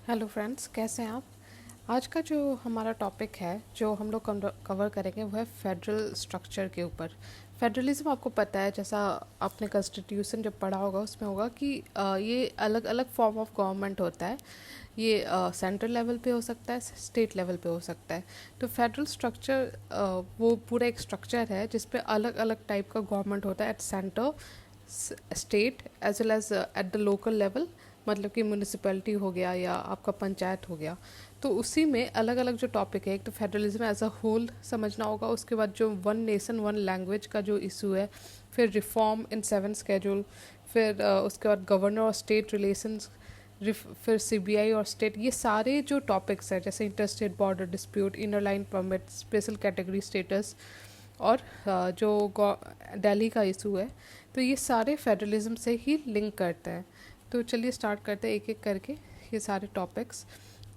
Hello friends, कैसे हैं आप। आज का जो हमारा टॉपिक है जो हम लोग कवर करेंगे वो है फेडरल स्ट्रक्चर के ऊपर। फेडरलिज्म आपको पता है, जैसा आपने कॉन्स्टिट्यूशन जब पढ़ा होगा उसमें होगा कि ये अलग अलग फॉर्म ऑफ गवर्नमेंट होता है। ये सेंट्रल लेवल पे हो सकता है, स्टेट लेवल पे हो सकता है। तो फेडरल स्ट्रक्चर वो पूरा एक स्ट्रक्चर है जिसपे अलग अलग टाइप का गवर्नमेंट होता है at centre, state as well as at the local level. मतलब कि म्यूनिसिपैलिटी हो गया या आपका पंचायत हो गया। तो उसी में अलग अलग जो टॉपिक है, एक तो फेडरलिज्म एज अ होल समझना होगा, उसके बाद जो वन नेशन वन लैंग्वेज का जो इशू है, फिर रिफॉर्म इन सेवन स्केड्यूल, फिर उसके बाद गवर्नर और स्टेट रिलेशंस, फिर सीबीआई और स्टेट, ये सारे जो टॉपिक्स हैं जैसे inter state border dispute, inner line permit, special category status और जो दिल्ली का इशू है, तो ये सारे फेडरलिज्म से ही लिंक करते हैं। तो चलिए स्टार्ट करते हैं एक एक करके ये सारे टॉपिक्स।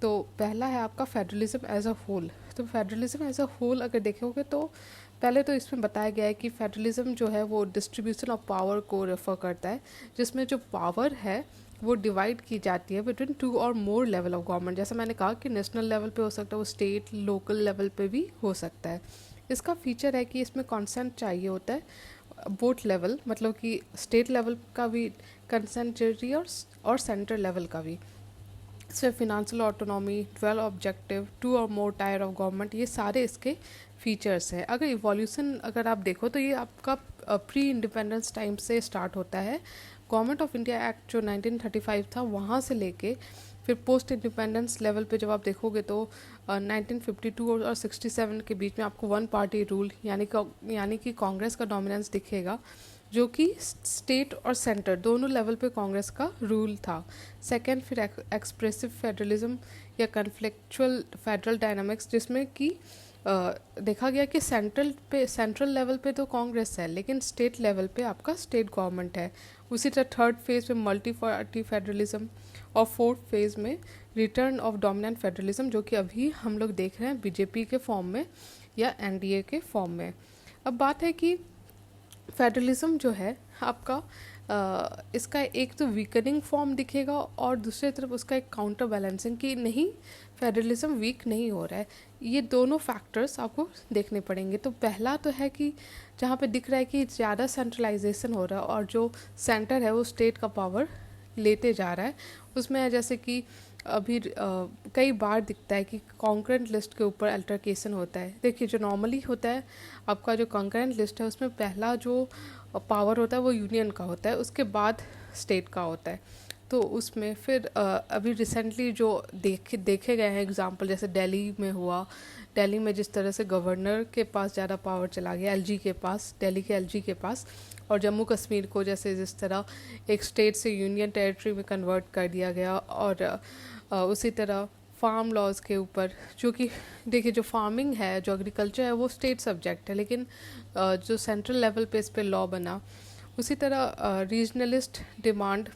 तो पहला है आपका फेडरलिज्म एज अ होल। तो फेडरलिज्म एज अ होल अगर देखोगे तो पहले तो इसमें बताया गया है कि फेडरलिज्म जो है वो डिस्ट्रीब्यूशन ऑफ पावर को रेफर करता है, जिसमें जो पावर है वो डिवाइड की जाती है बिटवीन टू और मोर लेवल ऑफ गवर्नमेंट। जैसा मैंने कहा कि नेशनल लेवल पे हो सकता है, वो स्टेट लोकल लेवल पे भी हो सकता है। इसका फीचर है कि इसमें कॉन्सेंट चाहिए होता है बोथ लेवल, मतलब कि स्टेट लेवल का भी कंसेंट चाहिए और सेंट्रल लेवल का भी। इसमें financial autonomy, twelve objective, two और मोर टायर ऑफ गवर्नमेंट, ये सारे इसके फीचर्स हैं। अगर इवोल्यूशन अगर आप देखो तो ये आपका प्री इंडिपेंडेंस टाइम से स्टार्ट होता है। गवर्नमेंट ऑफ इंडिया एक्ट जो 1935 था वहाँ से लेके फिर पोस्ट इंडिपेंडेंस लेवल पे जब आप देखोगे तो 1952 और 67 के बीच में आपको वन पार्टी रूल यानी कि कांग्रेस का डोमिनेंस दिखेगा, जो कि स्टेट और सेंटर दोनों लेवल पे कांग्रेस का रूल था। सेकंड, फिर एक्सप्रेसिव फेडरलिज्म या कन्फ्लिक्चुअल फेडरल डायनामिक्स, जिसमें कि देखा गया कि सेंट्रल लेवल पे तो कांग्रेस है लेकिन स्टेट लेवल पे आपका स्टेट गवर्नमेंट है। उसी तरह थर्ड फेज में मल्टी पार्टी फेडरलिज्म और फोर्थ फेज में रिटर्न ऑफ डोमिनेंट फेडरलिज्म, जो कि अभी हम लोग देख रहे हैं बीजेपी के फॉर्म में या एनडीए के फॉर्म में। अब बात है कि फेडरलिज्म जो है आपका इसका एक तो वीकनिंग फॉर्म दिखेगा और दूसरी तरफ उसका एक काउंटर बैलेंसिंग कि नहीं, फेडरलिज्म वीक नहीं हो रहा है। ये दोनों फैक्टर्स आपको देखने पड़ेंगे। तो पहला तो है कि जहाँ पे दिख रहा है कि ज़्यादा सेंट्रलाइजेशन हो रहा है और जो सेंटर है वो स्टेट का पावर लेते जा रहा है। उसमें है जैसे कि अभी कई बार दिखता है कि कॉन्करेंट लिस्ट के ऊपर अल्टरकेशन होता है। देखिए, जो नॉर्मली होता है आपका जो कॉन्करेंट लिस्ट है उसमें पहला जो पावर होता है वो यूनियन का होता है, उसके बाद स्टेट का होता है। तो उसमें फिर अभी रिसेंटली जो देखे गए हैं एग्जांपल, जैसे दिल्ली में हुआ, दिल्ली में जिस तरह से गवर्नर के पास ज़्यादा पावर चला गया एलजी के पास, दिल्ली के एलजी के पास, और जम्मू कश्मीर को जैसे जिस तरह एक स्टेट से यूनियन टेरिटरी में कन्वर्ट कर दिया गया। और उसी तरह फार्म लॉज के ऊपर, जो कि देखिए जो फार्मिंग है, जो एग्रीकल्चर है वो स्टेट सब्जेक्ट है, लेकिन जो सेंट्रल लेवल पे इस पे लॉ बना। उसी तरह रीजनलिस्ट डिमांड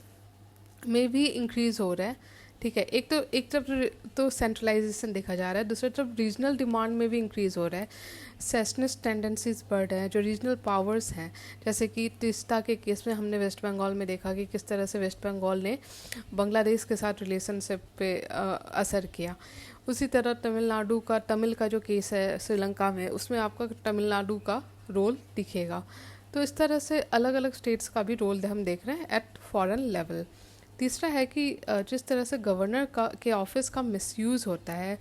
में भी इंक्रीज हो रहा है। ठीक है, एक तरफ तो सेंट्रलाइजेशन देखा जा रहा है, दूसरी तरफ रीजनल डिमांड में भी इंक्रीज हो रहा है। सेशनिस्ट टेंडेंसीज बढ़ रहे हैं। जो रीजनल पावर्स हैं, जैसे कि तीस्ता के केस में हमने वेस्ट बंगाल में देखा कि किस तरह से वेस्ट बंगाल ने बांग्लादेश के साथ रिलेशनशिप पे असर किया। उसी तरह तमिल का जो केस है श्रीलंका में, उसमें आपका तमिलनाडु का रोल दिखेगा। तो इस तरह से अलग अलग स्टेट्स का भी रोल हम देख रहे हैं एट फॉरेन लेवल। तीसरा है कि जिस तरह से गवर्नर का के ऑफिस का मिसयूज़ होता है,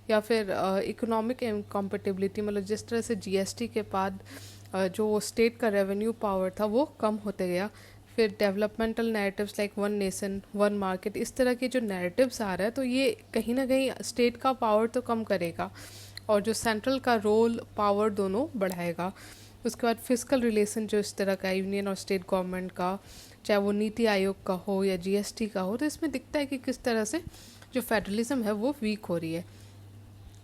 या फिर इकोनॉमिक इनकम्पेटिबिलिटी, मतलब जिस तरह से जीएसटी के बाद जो स्टेट का रेवेन्यू पावर था वो कम होते गया। फिर developmental narratives like one nation one market, इस तरह के जो नैरेटिव्स आ रहा है, तो ये कहीं ना कहीं स्टेट का पावर तो कम करेगा और जो सेंट्रल का रोल पावर दोनों बढ़ाएगा। उसके बाद फिजिकल रिलेशन जो इस तरह का यूनियन और स्टेट गवर्नमेंट का, चाहे वो नीति आयोग का हो या जीएसटी का हो, तो इसमें दिखता है कि किस तरह से जो फेडरलिज्म है वो वीक हो रही है।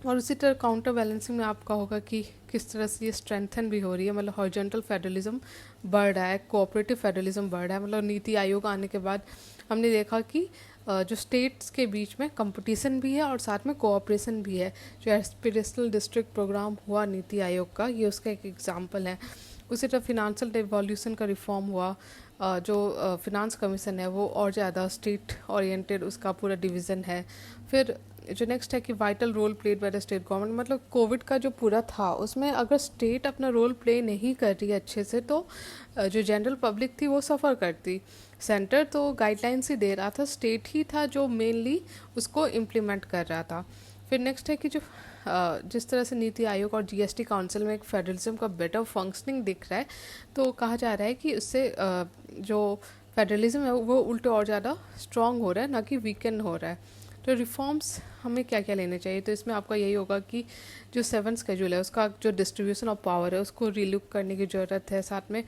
और उसी तरह काउंटर बैलेंसिंग में आपका होगा कि किस तरह से ये स्ट्रेंथन भी हो रही है, मतलब हॉरिजॉन्टल फेडरलिज्म बढ़ रहा है, कोऑपरेटिव फेडरलिज्म बढ़ रहा है। मतलब नीति आयोग आने के बाद हमने देखा कि जो स्टेट्स के बीच में कंपटीशन भी है और साथ में कोऑपरेशन भी है। जो एस्पिरेशनल डिस्ट्रिक्ट प्रोग्राम हुआ नीति आयोग का, ये उसका एक एग्जाम्पल है। उसी तरह फिनेंशियल रिवॉल्यूशन का रिफॉर्म हुआ, जो फिनांस कमीशन है वो और ज़्यादा स्टेट ओरिएंटेड उसका पूरा डिवीज़न है। फिर जो नेक्स्ट है कि vital role played by the state government, मतलब कोविड का जो पूरा था उसमें अगर स्टेट अपना रोल प्ले नहीं कर रही है अच्छे से तो जो जनरल पब्लिक थी वो सफ़र करती। सेंटर तो गाइडलाइंस ही दे रहा था, स्टेट ही था जो मेनली उसको इम्प्लीमेंट कर रहा था। फिर नेक्स्ट है कि जो जिस तरह से नीति आयोग और जीएसटी काउंसिल में एक फेडरलिज्म का बेटर फंक्शनिंग दिख रहा है, तो कहा जा रहा है कि उससे जो फेडरलिज्म है वो उल्टे और ज़्यादा स्ट्रॉन्ग हो रहा है, ना कि वीकन हो रहा है। तो रिफॉर्म्स हमें क्या क्या लेने चाहिए, तो इसमें आपका यही होगा कि जो 7 स्केड्यूल है उसका जो डिस्ट्रीब्यूशन ऑफ पावर है उसको रीलुक करने की ज़रूरत है। साथ में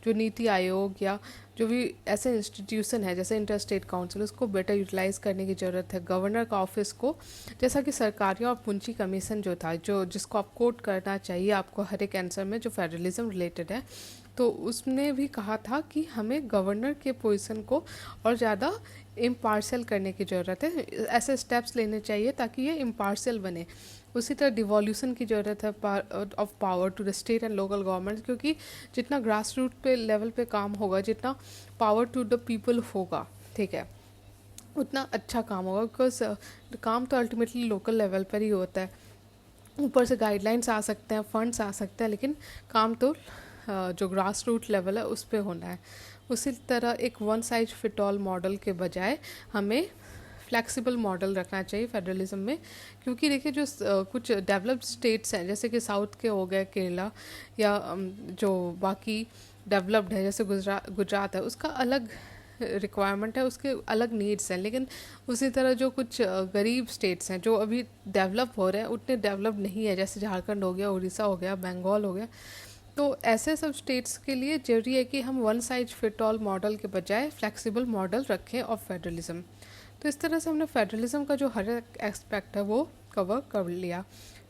जो नीति आयोग या जो भी ऐसे इंस्टीट्यूशन है जैसे इंटर स्टेट काउंसिल उसको बेटर यूटिलाइज करने की ज़रूरत है। गवर्नर का ऑफिस को, जैसा कि सरकारी और पूंजी कमीशन जो था, जो जिसको आप कोट करना चाहिए आपको हर एक आंसर में जो फेडरलिज्म रिलेटेड है, तो उसने भी कहा था कि हमें गवर्नर के पोजीशन को और ज़्यादा इम्पार्शियल करने की ज़रूरत है, ऐसे स्टेप्स लेने चाहिए ताकि ये इम्पार्शियल बने। उसी तरह डिवॉल्यूशन की ज़रूरत है of power to the state and local government, क्योंकि जितना ग्रास रूट पे लेवल पे काम होगा, जितना पावर टू द पीपल होगा, ठीक है, उतना अच्छा काम होगा। बिकॉज काम तो अल्टीमेटली लोकल लेवल पर ही होता है। ऊपर से गाइडलाइंस आ सकते हैं, फंड्स आ सकते हैं, लेकिन काम तो जो ग्रास रूट लेवल है उस पर होना है। उसी तरह एक one size fit all model के बजाय हमें फ्लेक्सिबल मॉडल रखना चाहिए फेडरलिज्म में, क्योंकि देखिए जो कुछ डेवलप्ड स्टेट्स हैं जैसे कि साउथ के हो गए केरला, या जो बाकी डेवलप्ड है जैसे गुजरात है, उसका अलग रिक्वायरमेंट है, उसके अलग नीड्स हैं। लेकिन उसी तरह जो कुछ गरीब स्टेट्स हैं जो अभी डेवलप हो रहे हैं उतने डेवलप नहीं है, जैसे झारखंड हो गया, उड़ीसा हो गया, बंगाल हो गया। तो ऐसे सब स्टेट्स के लिए जरूरी है कि हम one size fit all model के बजाय फ्लेक्सिबल मॉडल रखें ऑफ फेडरलिज्म। तो इस तरह से हमने फेडरलिज्म का जो हर एक एस्पेक्ट है वो कवर कर लिया।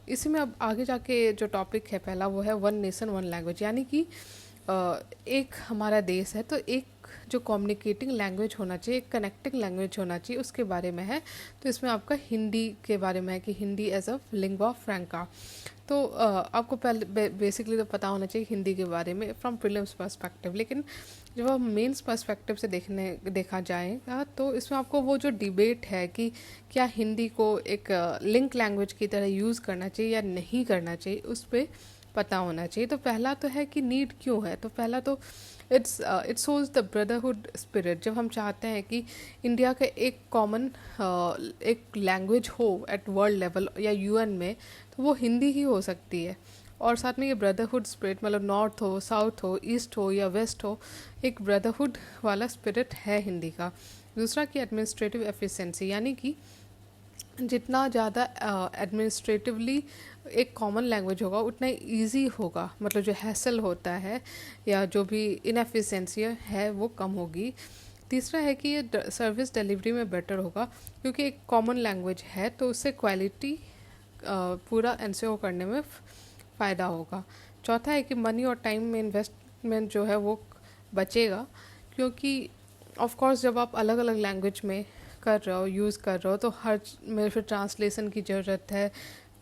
इसी में अब आगे जाके जो टॉपिक है पहला वो है वन नेशन वन लैंग्वेज, यानी कि एक हमारा देश है तो एक जो कम्युनिकेटिंग लैंग्वेज होना चाहिए, एक कनेक्टिंग लैंग्वेज होना चाहिए, उसके बारे में है। तो इसमें आपका हिंदी के बारे में है कि हिंदी एज अ लिंग्वा फ्रैंका। तो आपको पहले बेसिकली तो पता होना चाहिए हिंदी के बारे में फ्रॉम प्रीलिम्स पर्सपेक्टिव, लेकिन जब आप मेंस पर्सपेक्टिव से देखा जाएगा तो इसमें आपको वो जो डिबेट है कि क्या हिंदी को एक लिंक लैंग्वेज की तरह यूज़ करना चाहिए या नहीं करना चाहिए, उस पर पता होना चाहिए। तो पहला तो है कि नीड क्यों है, तो पहला तो it shows the brotherhood spirit. जब हम चाहते हैं कि इंडिया का एक कॉमन एक लैंग्वेज हो एट वर्ल्ड लेवल या यूएन में, तो वो हिंदी ही हो सकती है। और साथ में ये ब्रदरहुड स्पिरिट, मतलब नॉर्थ हो, साउथ हो, ईस्ट हो या वेस्ट हो, एक ब्रदरहुड वाला स्पिरिट है हिंदी का। दूसरा कि एडमिनिस्ट्रेटिव एफिशिएंसी, यानी कि जितना ज़्यादा एडमिनिस्ट्रेटिवली एक कॉमन लैंग्वेज होगा उतना ईजी होगा, मतलब जो हैसल होता है या जो भी इनएफिशिएंसी है वो कम होगी। तीसरा है कि ये सर्विस डिलीवरी में बेटर होगा, क्योंकि एक कॉमन लैंग्वेज है तो उससे क्वालिटी पूरा एंश्योर करने में फ़ायदा होगा। चौथा है कि मनी और टाइम में इन्वेस्टमेंट जो है वो बचेगा, क्योंकि ऑफ कोर्स जब आप अलग अलग लैंग्वेज में कर रहे हो, यूज़ कर रहे हो, तो हर में फिर ट्रांसलेशन की ज़रूरत है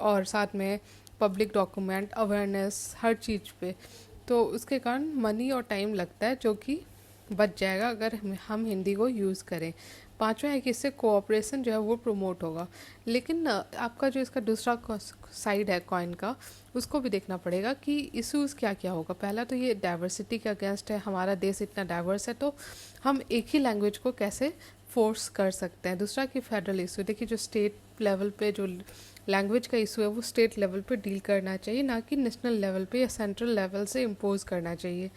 और साथ में पब्लिक डॉक्यूमेंट अवेयरनेस हर चीज़ पे, तो उसके कारण मनी और टाइम लगता है जो कि बच जाएगा अगर हम हिंदी को यूज़ करें। पांचवा है कि इससे कोऑपरेशन जो है वो प्रमोट होगा। लेकिन आपका जो इसका दूसरा साइड है कॉइन का, उसको भी देखना पड़ेगा कि इश्यूज़ क्या क्या होगा। पहला तो ये डाइवर्सिटी के अगेंस्ट है, हमारा देश इतना डाइवर्स है तो हम एक ही लैंग्वेज को कैसे फोर्स कर सकते हैं। दूसरा कि फेडरल इशू, देखिए जो स्टेट लेवल पे जो लैंग्वेज का इशू है वो स्टेट लेवल पे डील करना चाहिए, ना कि नेशनल लेवल पे या सेंट्रल लेवल से इम्पोज करना चाहिए।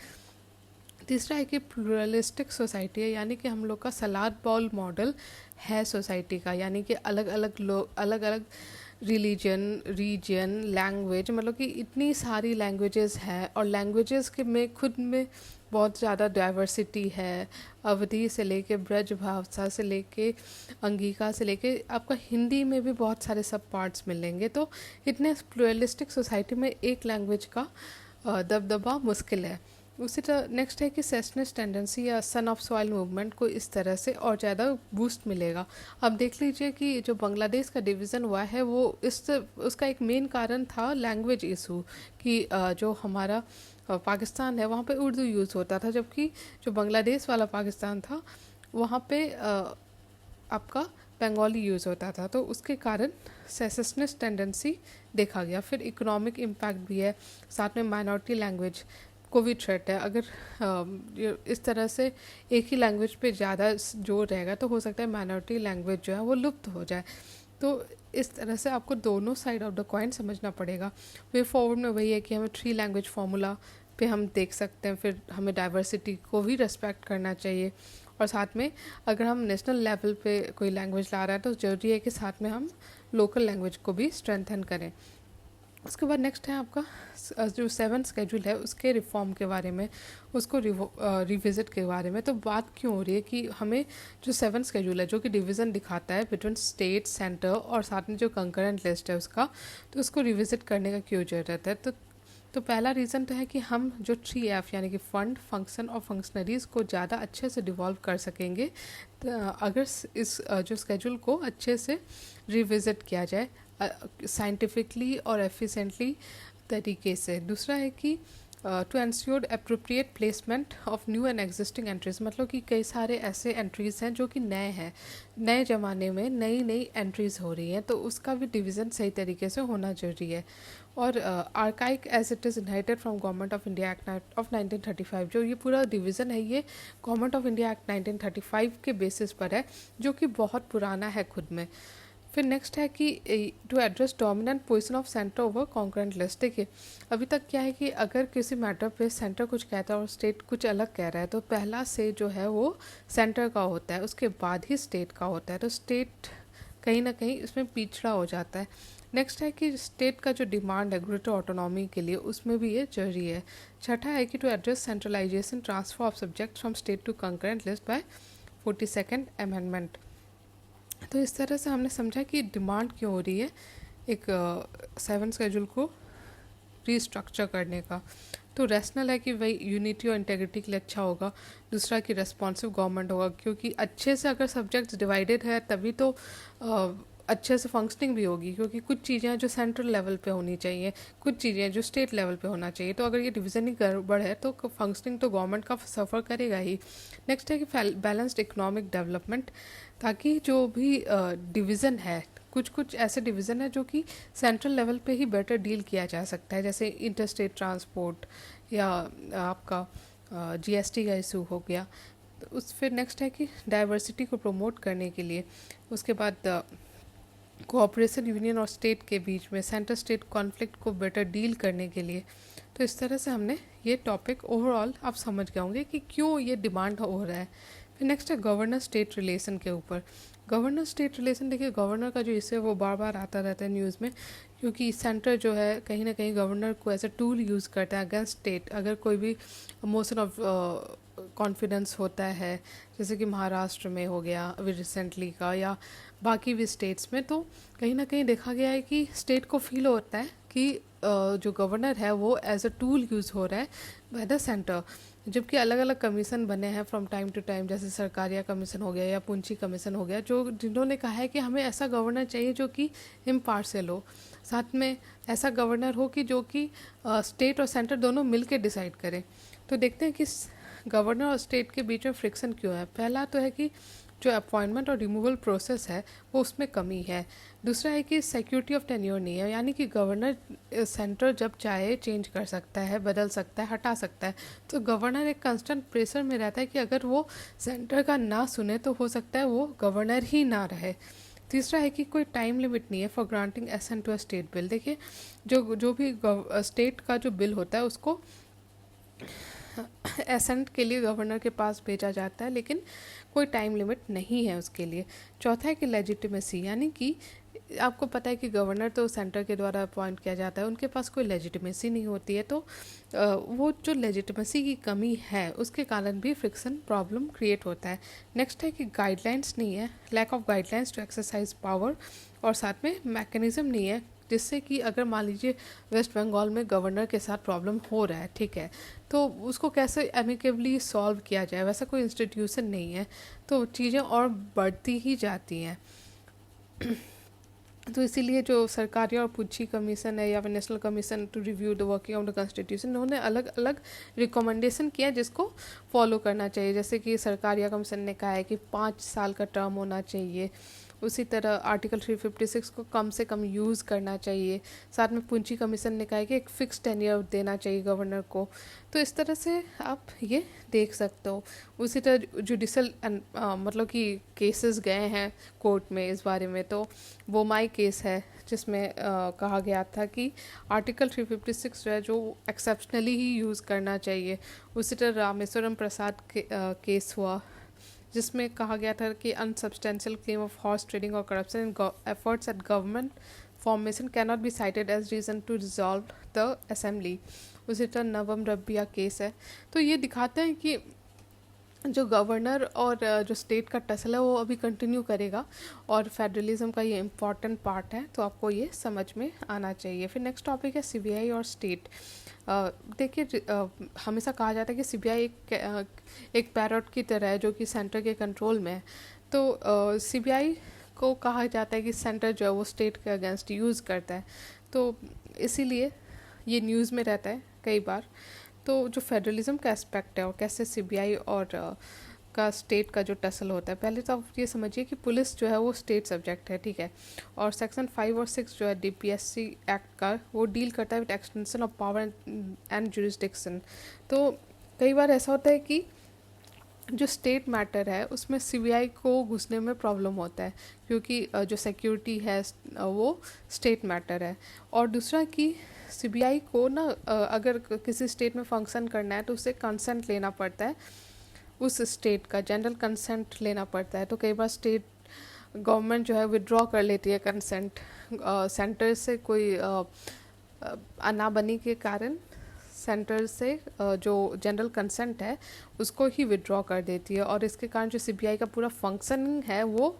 तीसरा है कि प्लूरलिस्टिक सोसाइटी है, यानी कि हम लोग का सलाद बॉल मॉडल है सोसाइटी का, यानी कि अलग अलग लोग, अलग अलग रिलीजन, रीजन, लैंग्वेज, मतलब कि इतनी सारी लैंग्वेजेस हैं और लैंग्वेजेस के में खुद में बहुत ज़्यादा डाइवर्सिटी है। अवधी से लेके ब्रज भाषा से लेके अंगिका से लेके आपका हिंदी में भी बहुत सारे सब पार्ट्स मिलेंगे। तो इतने प्लूरलिस्टिक सोसाइटी में एक लैंग्वेज का दबदबा मुश्किल है। उसी तरह नेक्स्ट है कि सेशनिस्ट टेंडेंसी या सन ऑफ सॉइल मूवमेंट को इस तरह से और ज़्यादा बूस्ट मिलेगा। अब देख लीजिए कि जो बांग्लादेश का डिवीज़न हुआ है वो उसका एक मेन कारण था लैंग्वेज इशू, कि जो हमारा पाकिस्तान है वहाँ पे उर्दू यूज़ होता था, जबकि जो बांग्लादेश वाला पाकिस्तान था वहाँ पे आपका बंगाली यूज़ होता था। तो उसके कारण सेसेशनिस्ट टेंडेंसी देखा गया। फिर इकोनॉमिक इम्पैक्ट भी है, साथ में माइनॉरिटी लैंग्वेज को भी थ्रेट है। अगर इस तरह से एक ही लैंग्वेज पे ज़्यादा जोर रहेगा तो हो सकता है माइनॉरिटी लैंग्वेज जो है वो लुप्त हो जाए। तो इस तरह से आपको दोनों साइड ऑफ द कॉइन समझना पड़ेगा। वे फॉरवर्ड में वही है कि हमें 3 लैंग्वेज फार्मूला पे हम देख सकते हैं, फिर हमें डाइवर्सिटी को भी रेस्पेक्ट करना चाहिए, और साथ में अगर हम नेशनल लेवल पे कोई लैंग्वेज ला रहा है तो ज़रूरी है कि साथ में हम लोकल लैंग्वेज को भी स्ट्रेंथन करें। उसके बाद नेक्स्ट है आपका जो 7 स्केड्यूल है उसके रिफॉर्म के बारे में, उसको रिविज़िट के बारे में। तो बात क्यों हो रही है कि हमें जो 7 स्केड्यूल है जो कि डिवीज़न दिखाता है बिटवीन स्टेट सेंटर और साथ में जो कंकरेंट लिस्ट है उसका, तो उसको रिविज़िट करने का क्यों ज़रूरत है। तो पहला रीज़न तो है कि हम जो 3F यानी कि फंड, फंक्शन और फंक्शनरीज़ को ज़्यादा अच्छे से डिवॉल्व कर सकेंगे अगर इस जो स्केड्यूल को अच्छे से रिविज़िट किया जाए साइंटिफिकली और एफिशिएंटली तरीके से। दूसरा है कि to ensure appropriate placement of new and existing entries, मतलब कि कई सारे ऐसे एंट्रीज़ हैं जो कि नए हैं, नए ज़माने में नई नई एंट्रीज़ हो रही हैं, तो उसका भी डिवीज़न सही तरीके से होना जरूरी है। और archaic as it is inherited from government of India act of 1935, जो ये पूरा डिवीज़न है ये गवर्नमेंट ऑफ इंडिया एक्ट 1935 के बेसिस पर है, जो कि बहुत पुराना है खुद में। फिर नेक्स्ट है कि to address dominant position of centre over concurrent list. देखिए अभी तक क्या है कि अगर किसी मैटर पे सेंटर कुछ कहता है और स्टेट कुछ अलग कह रहा है तो पहला से जो है वो सेंटर का होता है, उसके बाद ही स्टेट का होता है, तो स्टेट कहीं ना कहीं इसमें पिछड़ा हो जाता है। नेक्स्ट है कि स्टेट का जो डिमांड है ग्रेटर ऑटोनॉमी के लिए उसमें भी ये जरूरी है। छठा है कि to address centralisation transfer of subject from state to concurrent list by 42nd amendment. तो इस तरह से हमने समझा कि डिमांड क्यों हो रही है एक 7 स्केड्यूल को रीस्ट्रक्चर करने का। तो रैशनल है कि वही यूनिटी और इंटेग्रिटी के लिए अच्छा होगा। दूसरा कि रेस्पॉन्सिव गवर्नमेंट होगा, क्योंकि अच्छे से अगर सब्जेक्ट्स डिवाइडेड है तभी तो अच्छे से फंक्शनिंग भी होगी, क्योंकि कुछ चीज़ें हैं जो सेंट्रल लेवल पे होनी चाहिए, कुछ चीज़ें हैं जो स्टेट लेवल पे होना चाहिए। तो अगर ये डिवीज़न ही गड़बड़ है तो फंक्शनिंग तो गवर्नमेंट का सफ़र करेगा ही। नेक्स्ट है कि बैलेंस्ड इकोनॉमिक डेवलपमेंट, ताकि जो भी डिवीज़न है, कुछ कुछ ऐसे डिवीज़न है जो कि सेंट्रल लेवल पे ही बेटर डील किया जा सकता है, जैसे इंटरस्टेट ट्रांसपोर्ट या आपका जीएसटी का इशू हो गया। तो उस फिर नेक्स्ट है कि डाइवर्सिटी को प्रमोट करने के लिए, उसके बाद कोऑपरेशन यूनियन और स्टेट के बीच में सेंटर स्टेट कॉन्फ्लिक्ट को बेटर डील करने के लिए। तो इस तरह से हमने ये टॉपिक ओवरऑल आप समझ गए होंगे कि क्यों ये डिमांड हो रहा है। फिर नेक्स्ट है गवर्नर स्टेट रिलेशन के ऊपर। गवर्नर स्टेट रिलेशन, देखिए गवर्नर का जो इशू है वो बार बार आता रहता है न्यूज़ में, क्योंकि सेंटर जो है कहीं ना कहीं गवर्नर को एज ए टूल यूज़ करता है अगेंस्ट स्टेट। अगर कोई भी मोशन ऑफ कॉन्फिडेंस होता है, जैसे कि महाराष्ट्र में हो गया अभी रिसेंटली का, या बाकी भी स्टेट्स में, तो कहीं ना कहीं देखा गया है कि स्टेट को फील होता है कि जो गवर्नर है वो एज अ टूल यूज़ हो रहा है बाय द सेंटर। जबकि अलग अलग कमीशन बने हैं फ्रॉम टाइम टू टाइम, जैसे सरकारिया कमीशन हो गया या पूंची कमीशन हो गया, जो जिन्होंने कहा है कि हमें ऐसा गवर्नर चाहिए जो कि इम्पार्शियल हो, साथ में ऐसा गवर्नर हो कि जो कि स्टेट और सेंटर दोनों मिल के डिसाइड करें। तो देखते हैं कि गवर्नर और स्टेट के बीच में फ्रिक्शन क्यों है। पहला तो है कि जो अपॉइंटमेंट और रिमूवल प्रोसेस है वो उसमें कमी है। दूसरा है कि सिक्योरिटी ऑफ टेन्योर नहीं है, यानी कि गवर्नर सेंटर जब चाहे चेंज कर सकता है, बदल सकता है, हटा सकता है। तो गवर्नर एक कांस्टेंट प्रेशर में रहता है कि अगर वो सेंटर का ना सुने तो हो सकता है वो गवर्नर ही ना रहे। तीसरा है कि कोई टाइम लिमिट नहीं है for granting assent to a state bill. देखिए जो भी स्टेट का जो बिल होता है उसको एसेंट के लिए गवर्नर के पास भेजा जाता है, लेकिन कोई टाइम लिमिट नहीं है उसके लिए। चौथा है कि लेजिटिमेसी, यानी कि आपको पता है कि गवर्नर तो सेंटर के द्वारा अपॉइंट किया जाता है, उनके पास कोई लेजिटिमेसी नहीं होती है। तो वो जो लेजिटिमेसी की कमी है उसके कारण भी फ्रिक्शन प्रॉब्लम क्रिएट होता है। नेक्स्ट है कि गाइडलाइंस नहीं है, lack of guidelines to exercise power, और साथ में मैकेनिज्म नहीं है जिससे कि अगर मान लीजिए वेस्ट बंगाल में गवर्नर के साथ प्रॉब्लम हो रहा है, ठीक है, तो उसको कैसे एमिकेबली सॉल्व किया जाए, वैसा कोई इंस्टीट्यूशन नहीं है, तो चीज़ें और बढ़ती ही जाती हैं। तो इसीलिए जो सरकारी और पूछी कमीशन है या फिर national commission to review the working of the constitution, उन्होंने अलग अलग रिकमेंडेशन किया जिसको फॉलो करना चाहिए। जैसे कि सरकारी कमीशन ने कहा है कि 5 साल का टर्म होना चाहिए। उसी तरह आर्टिकल 356 को कम से कम यूज़ करना चाहिए। साथ में पूंजी कमीशन ने कहा है कि एक फ़िक्स टेन्योर देना चाहिए गवर्नर को। तो इस तरह से आप ये देख सकते हो। उसी तरह जुडिशल मतलब कि केसेस गए हैं कोर्ट में इस बारे में, तो वो माई केस है जिसमें कहा गया था कि आर्टिकल 356 जो है जो एक्सेप्शनली ही यूज़ करना चाहिए। उसी तरह रामेश्वरम प्रसाद केस हुआ जिसमें कहा गया था कि unsubstantial claim of horse trading और corruption in efforts at government formation can not be cited as reason to dissolve the assembly. उसी तरह नवम रबिया केस है। तो ये दिखाते हैं कि जो गवर्नर और जो स्टेट का टसल है वो अभी कंटिन्यू करेगा और फेडरलिज्म का ये इम्पॉर्टेंट पार्ट है, तो आपको ये समझ में आना चाहिए। फिर नेक्स्ट टॉपिक है सीबीआई और स्टेट। देखिए हमेशा कहा जाता है कि सीबीआई एक पैरट की तरह है जो कि सेंटर के कंट्रोल में है। तो सीबीआई को कहा जाता है कि सेंटर जो है वो स्टेट के अगेंस्ट यूज़ करता है, तो इसीलिए ये न्यूज़ में रहता है कई बार। तो जो फेडरलिज्म का एस्पेक्ट है और कैसे सीबीआई और का स्टेट का जो टसल होता है, पहले तो आप ये समझिए कि पुलिस जो है वो स्टेट सब्जेक्ट है, ठीक है। और सेक्शन 5 और 6 जो है डीपीएससी एक्ट का वो डील करता है with extension of power and jurisdiction. तो कई बार ऐसा होता है कि जो स्टेट मैटर है उसमें सीबीआई को घुसने में प्रॉब्लम होता है क्योंकि जो सिक्योरिटी है वो स्टेट मैटर है। और दूसरा कि सीबीआई को ना अगर किसी स्टेट में फंक्शन करना है तो उसे कंसेंट लेना पड़ता है, उस स्टेट का जनरल कंसेंट लेना पड़ता है। तो कई बार स्टेट गवर्नमेंट जो है विड्रॉ कर लेती है कंसेंट, सेंटर से कोई अनाबनी के कारण सेंटर से जो जनरल कंसेंट है उसको ही विड्रॉ कर देती है और इसके कारण जो सीबीआई का पूरा फंक्शनिंग है वो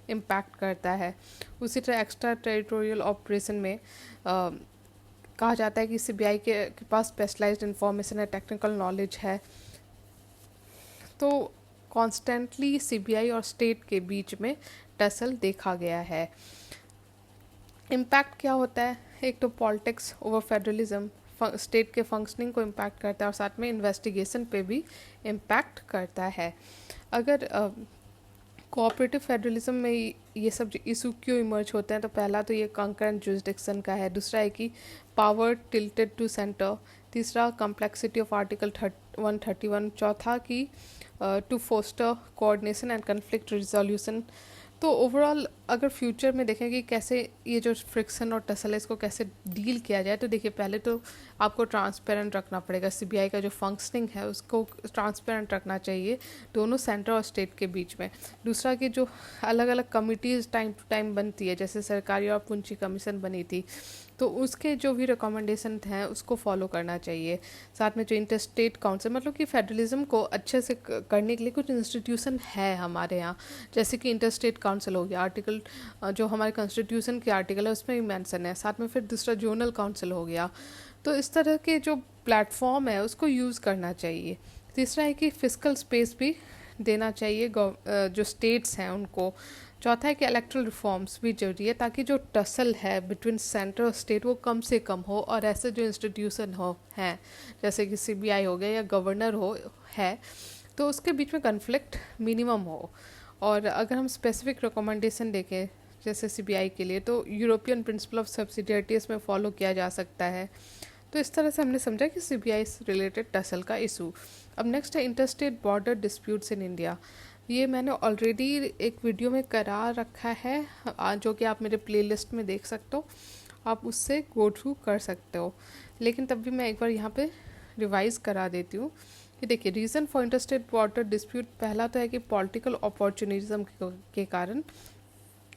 इम्पैक्ट करता है। उसी तरह एक्स्ट्रा टेरिटोरियल ऑपरेशन में कहा जाता है कि सीबीआई के पास स्पेशलाइज्ड इंफॉर्मेशन है, टेक्निकल नॉलेज है। तो कॉन्स्टेंटली सीबीआई और स्टेट के बीच में टसल देखा गया है। इम्पैक्ट क्या होता है? एक तो पॉलिटिक्स ओवर फेडरलिज्म स्टेट के फंक्शनिंग को इम्पैक्ट करता है और साथ में इन्वेस्टिगेशन पे भी इम्पैक्ट करता है। अगर कोऑपरेटिव फेडरलिज्म में ये सब इशू क्यों इमर्ज होते हैं, तो पहला तो ये कंकरेंट जुरिस्डिक्शन का है, दूसरा है कि पावर टिल्टेड टू सेंटर, तीसरा कम्प्लेक्सिटी ऑफ आर्टिकल 131, चौथा कि to foster coordination and conflict resolution. तो ओवरऑल अगर फ्यूचर में देखें कि कैसे ये जो फ्रिक्शन और टसल है इसको कैसे डील किया जाए, तो देखिए पहले तो आपको ट्रांसपेरेंट रखना पड़ेगा। सीबीआई का जो फंक्शनिंग है उसको ट्रांसपेरेंट रखना चाहिए दोनों सेंटर और स्टेट के बीच में। दूसरा कि जो अलग अलग कमिटीज़ टाइम टू टाइम बनती है, जैसे सरकारी और पूंजी कमीशन बनी थी, तो उसके जो भी रिकमेंडेशन हैं उसको फॉलो करना चाहिए। साथ में जो इंटरस्टेट काउंसिल, मतलब कि फेडरलिज्म को अच्छे से करने के लिए कुछ इंस्टीट्यूशन है हमारे यहाँ, जैसे कि इंटरस्टेट काउंसिल हो गया, आर्टिकल जो हमारे कॉन्स्टिट्यूशन के आर्टिकल है उसमें भी मेंशन है। साथ में फिर दूसरा जोनल काउंसिल हो गया। तो इस तरह के जो प्लेटफॉर्म है उसको यूज़ करना चाहिए। तीसरा है कि फिस्कल स्पेस भी देना चाहिए जो स्टेट्स हैं उनको। चौथा है कि इलेक्ट्रल रिफॉर्म्स भी जरूरी है ताकि जो टसल है बिटवीन सेंटर और स्टेट वो कम से कम हो, और ऐसे जो इंस्टीट्यूशन हो हैं जैसे कि सीबीआई हो गया या गवर्नर हो है, तो उसके बीच में कन्फ्लिक्ट मिनिमम हो। और अगर हम स्पेसिफिक रिकमेंडेशन देखें जैसे सीबीआई के लिए, तो यूरोपियन प्रिंसिपल ऑफ सब्सिडियरिटी इसमें फॉलो किया जा सकता है। तो इस तरह से हमने समझा कि सीबीआई से रिलेटेड टसल का इशू। अब नेक्स्ट है interstate border disputes in India. ये मैंने ऑलरेडी एक वीडियो में करा रखा है जो कि आप मेरे प्लेलिस्ट में देख सकते हो, आप उससे गो थ्रू कर सकते हो, लेकिन तब भी मैं एक बार यहाँ पे रिवाइज करा देती हूँ कि देखिए reason for interstate border dispute, पहला तो है कि पॉलिटिकल अपॉर्चुनिज्म के कारण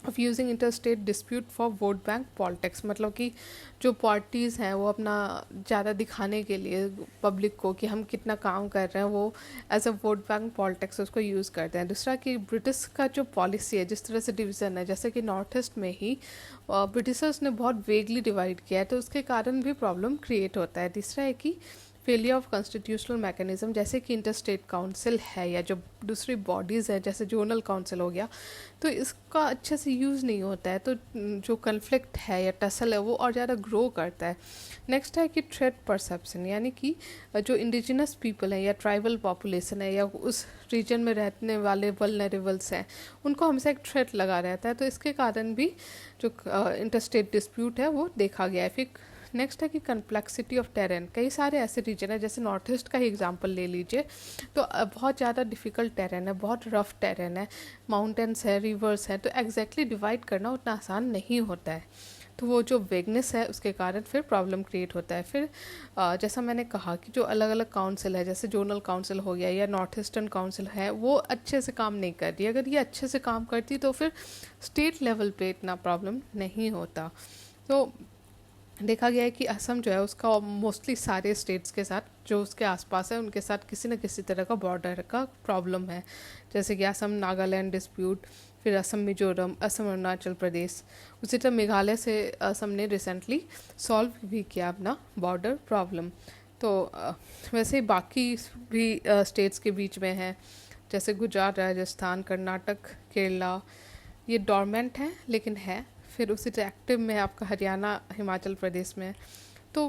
of using interstate dispute for vote bank politics, मतलब कि जो पार्टीज़ हैं वो अपना ज़्यादा दिखाने के लिए पब्लिक को कि हम कितना काम कर रहे हैं, वो as a vote bank politics उसको यूज़ करते हैं। दूसरा कि ब्रिटिश का जो पॉलिसी है, जिस तरह से डिवीज़न है, जैसे कि नॉर्थ ईस्ट में ही ब्रिटिशर्स ने बहुत वेगली डिवाइड किया है, तो उसके कारण भी प्रॉब्लम क्रिएट होता है। तीसरा है कि फेलियर ऑफ कॉन्स्टिट्यूशनल मैकेनिज्म, जैसे कि इंटरस्टेट काउंसिल है या जो दूसरी बॉडीज़ हैं जैसे जोनल काउंसिल हो गया, तो इसका अच्छे से यूज़ नहीं होता है, तो जो कन्फ्लिक्ट है या टसल है वो और ज़्यादा ग्रो करता है। नेक्स्ट है कि थ्रेट परसेप्शन, यानी कि जो इंडिजिनस पीपल हैं या ट्राइबल पॉपुलेशन है या उस रीजन में रहने वाले वल्नरेबल्स हैं, उनको हमेशा एक थ्रेट लगा रहता है, तो इसके कारण भी जो इंटरस्टेट डिस्प्यूट है वो देखा गया है। फिर नेक्स्ट है कि कम्प्लेक्सिटी ऑफ टेरेन, कई सारे ऐसे रीजन है, जैसे नॉर्थ ईस्ट का ही एग्जांपल ले लीजिए, तो बहुत ज़्यादा डिफ़िकल्ट टेरेन है, बहुत रफ टेरेन है, माउंटेन्स है, रिवर्स है, तो एग्जैक्टली डिवाइड करना उतना आसान नहीं होता है, तो वो जो वेगनेस है उसके कारण फिर प्रॉब्लम क्रिएट होता है। फिर जैसा मैंने कहा कि जो अलग अलग काउंसिल है, जैसे जोनल काउंसिल हो गया या नॉर्थ ईस्टर्न काउंसिल है, वो अच्छे से काम नहीं कर रही। अगर ये अच्छे से काम करती तो फिर स्टेट लेवल पे इतना प्रॉब्लम नहीं होता। तो देखा गया है कि असम जो है उसका मोस्टली सारे स्टेट्स के साथ जो उसके आसपास है उनके साथ किसी न किसी तरह का बॉर्डर का प्रॉब्लम है, जैसे कि असम नागालैंड डिस्प्यूट, फिर असम मिजोरम, असम अरुणाचल प्रदेश। उसी तरह मेघालय से असम ने रिसेंटली सॉल्व भी किया अपना बॉर्डर प्रॉब्लम। तो वैसे ही बाकी भी स्टेट्स के बीच में है, जैसे गुजरात, राजस्थान, कर्नाटक, केरला, ये डॉर्मेंट हैं लेकिन है। फिर उसी तरह एक्टिव में आपका हरियाणा, हिमाचल प्रदेश में। तो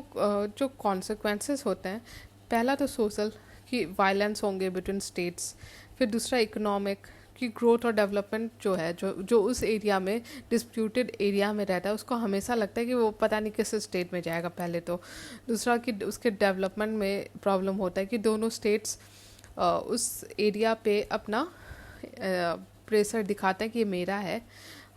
जो कॉन्सिक्वेंसेस होते हैं, पहला तो सोशल कि वायलेंस होंगे बिटवीन स्टेट्स, फिर दूसरा इकोनॉमिक कि ग्रोथ और डेवलपमेंट जो है, जो उस एरिया में डिस्प्यूटेड एरिया में रहता है उसको हमेशा लगता है कि वो पता नहीं किस स्टेट में जाएगा पहले तो। दूसरा कि उसके डेवलपमेंट में प्रॉब्लम होता है कि दोनों स्टेट्स उस एरिया पे अपना प्रेशर दिखाते हैं कि ये मेरा है,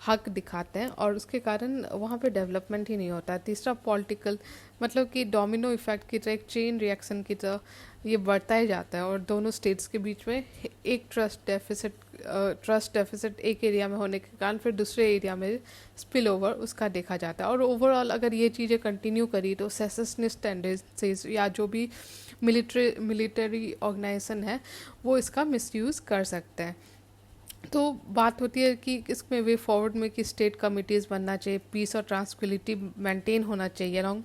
हक दिखाते हैं, और उसके कारण वहाँ पे डेवलपमेंट ही नहीं होता है। तीसरा पॉलिटिकल, मतलब कि डोमिनो इफेक्ट की तरह, एक चेन रिएक्शन की तरह ये बढ़ता ही जाता है, और दोनों स्टेट्स के बीच में एक ट्रस्ट डेफिसिट एक एरिया में होने के कारण फिर दूसरे एरिया में स्पिल ओवर उसका देखा जाता है। और ओवरऑल अगर ये चीज़ें कंटिन्यू करी तो सेसेशनिस्ट टेंडेंसीज या जो भी मिलिट्री ऑर्गेनाइजेशन है वो इसका मिसयूज़ कर सकते हैं। तो बात होती है कि इसमें वे फॉरवर्ड में कि स्टेट कमिटीज़ बनना चाहिए, पीस और ट्रांसक्विलिटी मेंटेन होना चाहिए अराउंड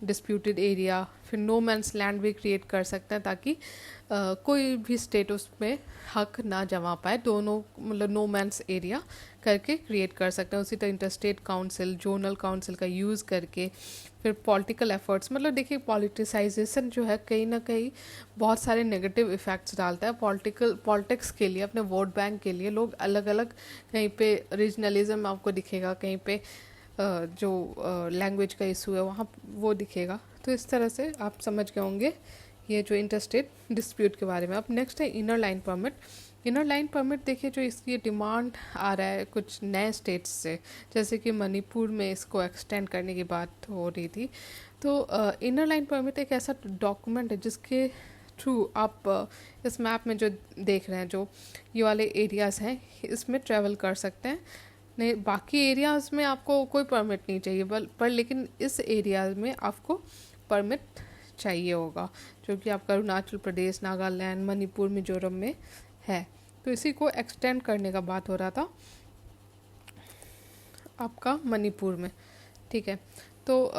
डिस्प्यूटेड एरिया। फिर नो मैंस लैंड भी क्रिएट कर सकते हैं ताकि कोई भी स्टेट उसमें हक ना जमा पाए, दोनों मतलब नो मैंस एरिया करके क्रिएट कर सकते हैं। उसी तरह इंटरस्टेट काउंसिल, जोनल काउंसिल का यूज़ करके। फिर पॉलिटिकल एफर्ट्स, मतलब देखिए पॉलिटिसाइजेशन जो है कहीं ना कहीं बहुत सारे नेगेटिव इफ़ेक्ट्स डालता है पॉलिटिक्स के लिए, अपने वोट बैंक के लिए लोग अलग अलग, कहीं पे रीजनलिज्म आपको दिखेगा, कहीं पे जो लैंग्वेज का इशू है वहाँ वो दिखेगा। तो इस तरह से आप समझ गए होंगे ये जो इंटरस्टेट डिस्प्यूट के बारे में। अब नेक्स्ट है inner line permit. Inner line permit देखिए जो इसकी डिमांड आ रहा है कुछ नए स्टेट्स से, जैसे कि मणिपुर में इसको एक्सटेंड करने की बात हो रही थी। तो इनर लाइन परमिट एक ऐसा डॉक्यूमेंट है जिसके थ्रू आप इस मैप में जो देख रहे हैं, जो ये वाले एरियाज़ हैं, इसमें ट्रैवल कर सकते हैं। नहीं, बाकी एरियाज़ में आपको कोई परमिट नहीं चाहिए, पर लेकिन इस एरिया में आपको परमिट चाहिए होगा, जो कि आपका अरुणाचल प्रदेश, नागालैंड, मणिपुर, मिजोरम में है। तो इसी को एक्सटेंड करने का बात हो रहा था आपका मणिपुर में, ठीक है। तो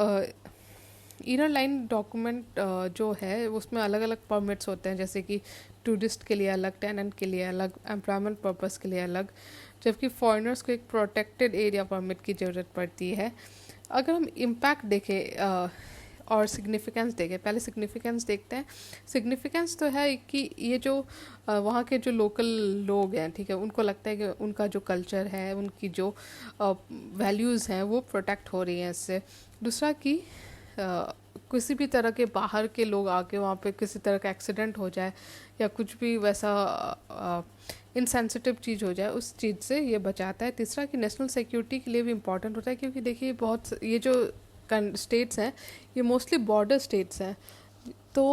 इनर लाइन डॉक्यूमेंट जो है उसमें अलग अलग परमिट्स होते हैं, जैसे कि टूरिस्ट के लिए अलग, टेनेंट के लिए अलग, एम्प्लॉयमेंट पर्पस के लिए अलग, जबकि फॉरेनर्स को एक प्रोटेक्टेड एरिया परमिट की ज़रूरत पड़ती है। अगर हम इम्पैक्ट देखें और सिग्निफिकेंस देखें, पहले सिग्निफिकेंस देखते हैं। सिग्निफिकेंस तो है कि ये जो वहाँ के जो लोकल लोग हैं, ठीक है, उनको लगता है कि उनका जो कल्चर है, उनकी जो वैल्यूज़ हैं वो प्रोटेक्ट हो रही हैं इससे। दूसरा कि किसी भी तरह के बाहर के लोग आके वहाँ पे किसी तरह का एक्सीडेंट हो जाए या कुछ भी वैसा इनसेंसिटिव चीज़ हो जाए, उस चीज़ से ये बचाता है। तीसरा कि नेशनल सिक्योरिटी के लिए भी इम्पॉर्टेंट होता है, क्योंकि देखिए बहुत ये जो स्टेट्स हैं ये मोस्टली बॉर्डर स्टेट्स हैं, तो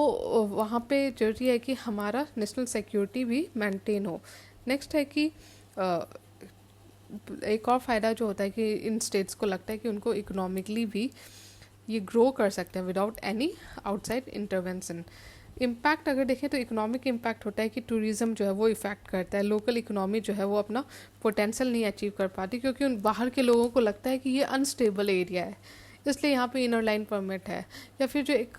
वहाँ पे जरूरी है कि हमारा नेशनल सिक्योरिटी भी मेंटेन हो। नेक्स्ट है कि एक और फ़ायदा जो होता है कि इन स्टेट्स को लगता है कि उनको इकोनॉमिकली भी ये ग्रो कर सकते हैं without any outside intervention. Impact अगर देखें तो इकोनॉमिक इम्पैक्ट होता है कि टूरिज़्म जो है वो इफ़ेक्ट करता है, लोकल इकोनॉमी जो है वो अपना पोटेंशियल नहीं अचीव कर पाती, क्योंकि उन बाहर के लोगों को लगता है कि ये अनस्टेबल एरिया है, तो इसलिए यहाँ पे इनर लाइन परमिट है। या फिर जो एक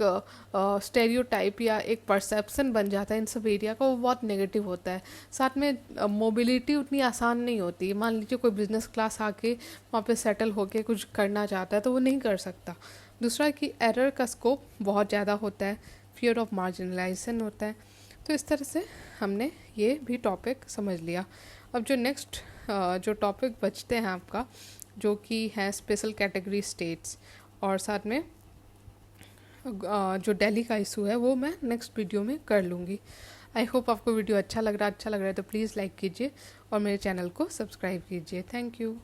स्टेरियोटाइप या एक परसेप्शन बन जाता है इन सब एरिया का, वो बहुत नेगेटिव होता है। साथ में मोबिलिटी उतनी आसान नहीं होती। मान लीजिए कोई बिजनेस क्लास आके वहाँ पे सेटल होके कुछ करना चाहता है तो वो नहीं कर सकता। दूसरा कि एरर का स्कोप बहुत ज़्यादा होता है, फियर ऑफ मार्जिनलाइजेशन होता है। तो इस तरह से हमने ये भी टॉपिक समझ लिया। अब जो नेक्स्ट जो टॉपिक बचते हैं आपका, जो कि है स्पेशल कैटेगरी स्टेट्स, और साथ में जो दिल्ली का इशू है वो मैं नेक्स्ट वीडियो में कर लूँगी। आई होप आपको वीडियो अच्छा लग रहा है तो प्लीज़ लाइक कीजिए और मेरे चैनल को सब्सक्राइब कीजिए। Thank you.